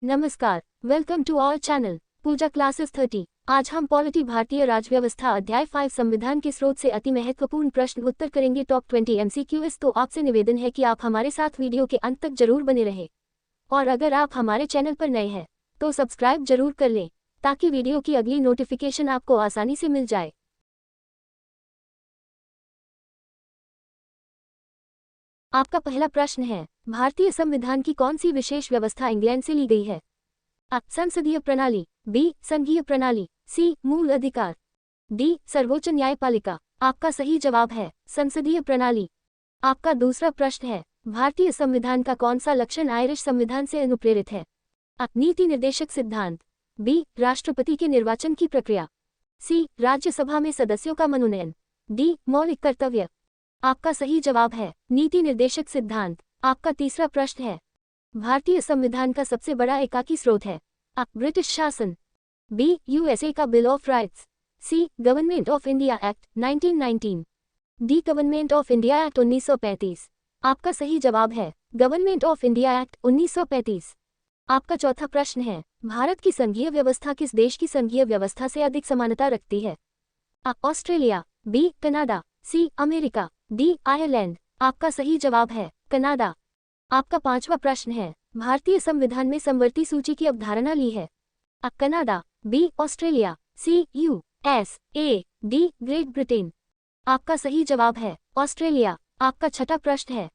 नमस्कार, welcome to our channel Pooja classes 30। आज हम पॉलिटी भारतीय राजव्यवस्था अध्याय 5 संविधान के स्रोत से अति महत्वपूर्ण प्रश्न उत्तर करेंगे। Top 20 MCQs। तो आपसे निवेदन है कि आप हमारे साथ वीडियो के अंत तक जरूर बने रहें और अगर आप हमारे चैनल पर नए हैं तो सब्सक्राइब जरूर कर लें ताकि वीडियो की अगली नोटिफिकेशन आपको आसानी से मिल जाए। आपका पहला प्रश्न है, भारतीय संविधान की कौन सी विशेष व्यवस्था इंग्लैंड से ली गई है? अ. संसदीय प्रणाली, बी. संघीय प्रणाली, सी. मूल अधिकार, डी. सर्वोच्च न्यायपालिका। आपका सही जवाब है संसदीय प्रणाली। आपका दूसरा प्रश्न है, भारतीय संविधान का कौन सा लक्षण आयरिश संविधान से अनुप्रेरित है? अ. नीति निर्देशक सिद्धांत, बी. राष्ट्रपति के निर्वाचन की प्रक्रिया, सी. राज्यसभा में सदस्यों का मनोनयन, डी. मौलिक कर्तव्य। आपका सही जवाब है नीति निर्देशक सिद्धांत। आपका तीसरा प्रश्न है, भारतीय संविधान का सबसे बड़ा एकाकी स्रोत है? अ. ब्रिटिश शासन, बी. यूएसए का bill of rights, C. Government of India act 1919, D. Government of India act 1935। आपका सही जवाब है गवर्नमेंट ऑफ इंडिया एक्ट 1935। आपका चौथा प्रश्न है, भारत की संघीय व्यवस्था किस देश की संघीय व्यवस्था से अधिक समानता रखती है? A. Australia, B. Canada, C. America, D. Ireland. आपका सही जवाब है कनाडा। आपका पांचवा प्रश्न है, भारतीय संविधान में समवर्ती सूची की अवधारणा ली है? A. Canada, B. Australia, C. USA, D. Great Britain. आपका सही जवाब है ऑस्ट्रेलिया। आपका छठा प्रश्न है,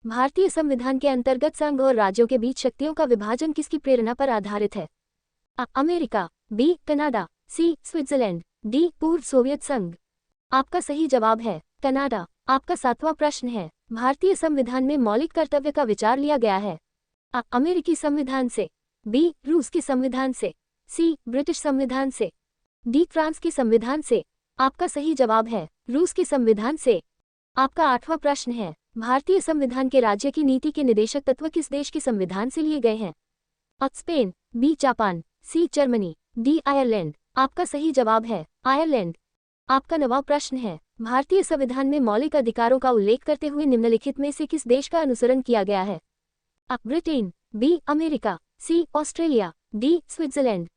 भारतीय संविधान के अंतर्गत संघ और राज्यों के बीच शक्तियों का विभाजन किसकी प्रेरणा पर आधारित है? A. America, B. Canada, C. Switzerland, D. पूर्व सोवियत संघ। आपका सही जवाब है कनाडा। आपका सातवां प्रश्न है, भारतीय संविधान में मौलिक कर्तव्य का विचार लिया गया है? अ. अमेरिकी संविधान से, बी. रूस के संविधान से, सी. ब्रिटिश संविधान से, डी. फ्रांस के संविधान से। आपका सही जवाब है रूस के संविधान से। आपका आठवां प्रश्न है, भारतीय संविधान के राज्य की नीति के निदेशक तत्व किस देश के संविधान से लिए गए हैं? A. Spain, B. Japan, C. Germany, D. Ireland. आपका सही जवाब है आयरलैंड। आपका नवां प्रश्न है, भारतीय संविधान में मौलिक अधिकारों का उल्लेख करते हुए निम्नलिखित में से किस देश का अनुसरण किया गया है? A. Britain, B. America, C. Australia, D. Switzerland.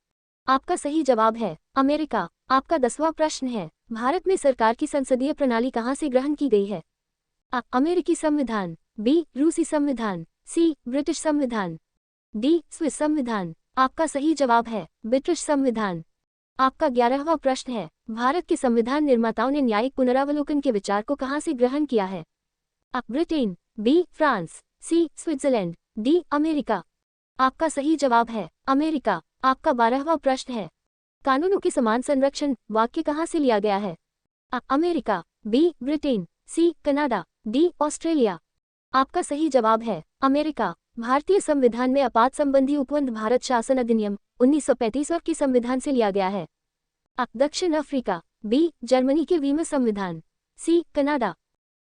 आपका सही जवाब है अमेरिका। आपका 10वां प्रश्न है, भारत में सरकार की संसदीय प्रणाली कहाँ से ग्रहण की गई है? अ. अमेरिकी संविधान, बी. रूसी संविधान, सी. ब्रिटिश संविधान, डी. स्विस संविधान। आपका सही जवाब है ब्रिटिश संविधान। आपका 11वां प्रश्न है, भारत के संविधान निर्माताओं ने न्यायिक पुनरावलोकन के विचार को कहाँ से ग्रहण किया है? A. Britain, B. France, C. Switzerland, D. America. आपका सही जवाब है अमेरिका। आपका 12वां प्रश्न है, कानूनों के समान संरक्षण वाक्य कहाँ से लिया गया है? A. America, B. Britain, C. Canada, D. Australia. आपका सही जवाब है अमेरिका। भारतीय संविधान में आपात संबंधी उपबंध भारत शासन अधिनियम 1935 और के संविधान से लिया गया है? अ. दक्षिण अफ्रीका, बी. जर्मनी के वीमर संविधान, सी. Canada,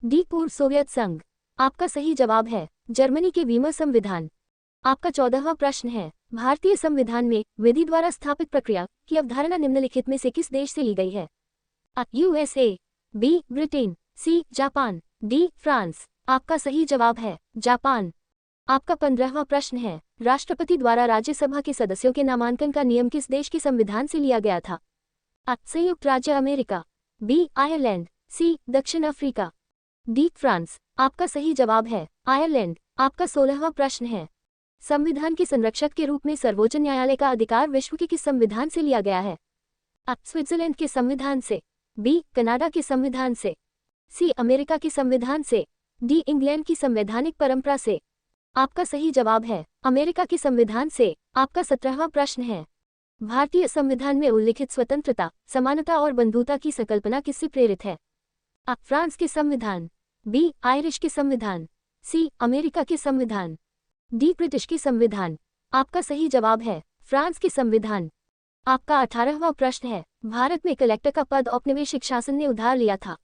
D. पूर्व सोवियत संघ। आपका सही जवाब है जर्मनी के वीमर संविधान। आपका 14वां प्रश्न है, भारतीय संविधान में विधि द्वारा स्थापित प्रक्रिया की अवधारणा निम्नलिखित में से किस देश से ली गई है? A. USA, B. Britain, C. Japan, D. France. आपका सही जवाब है जापान। आपका 15वां प्रश्न है, राष्ट्रपति द्वारा राज्यसभा के सदस्यों के नामांकन का नियम किस देश के संविधान से लिया गया था? अ. संयुक्त राज्य अमेरिका, बी. आयरलैंड, सी. दक्षिण अफ्रीका, डी. फ्रांस। आपका सही जवाब है आयरलैंड। आपका 16वां प्रश्न है, संविधान के संरक्षक के रूप में सर्वोच्च न्यायालय का अधिकार विश्व के किस संविधान से लिया गया है? अ. स्विट्जरलैंड के संविधान से, बी. कनाडा के संविधान से, सी. अमेरिका के संविधान से, डी. इंग्लैंड की संवैधानिक परंपरा से। आपका सही जवाब है अमेरिका के संविधान से। आपका 17वां प्रश्न है, भारतीय संविधान में उल्लिखित स्वतंत्रता, समानता और बंधुता की संकल्पना किससे प्रेरित है? अ. फ्रांस के संविधान, बी. आयरिश के संविधान, सी. अमेरिका के संविधान, डी. ब्रिटिश के संविधान। आपका सही जवाब है फ्रांस के संविधान। आपका 18वां प्रश्न है, भारत में कलेक्टर का पद औपनिवेशिक शासन ने उधार लिया था?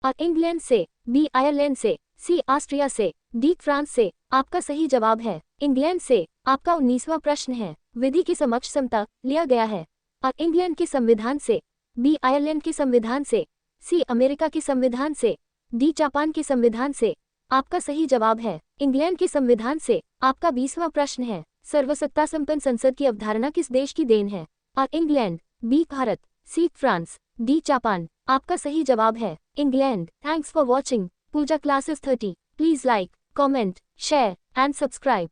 अ. इंग्लैंड से, बी. आयरलैंड से, सी. ऑस्ट्रिया से, डी. फ्रांस से। आपका सही जवाब है इंग्लैंड से। आपका 19वां प्रश्न है, विधि की समक्ष समता लिया गया है? अ. इंग्लैंड के संविधान से, बी. आयरलैंड के संविधान से, सी. अमेरिका के संविधान से, डी. जापान के संविधान से। आपका सही जवाब है इंग्लैंड के संविधान से। आपका 20वां प्रश्न है, सर्वसत्ता संपन्न संसद की अवधारणा किस देश की देन है? A. England, B. Bharat, C. France, D. Japan. आपका सही जवाब है England. Thanks for watching Puja classes 30। Please like, comment, share and subscribe.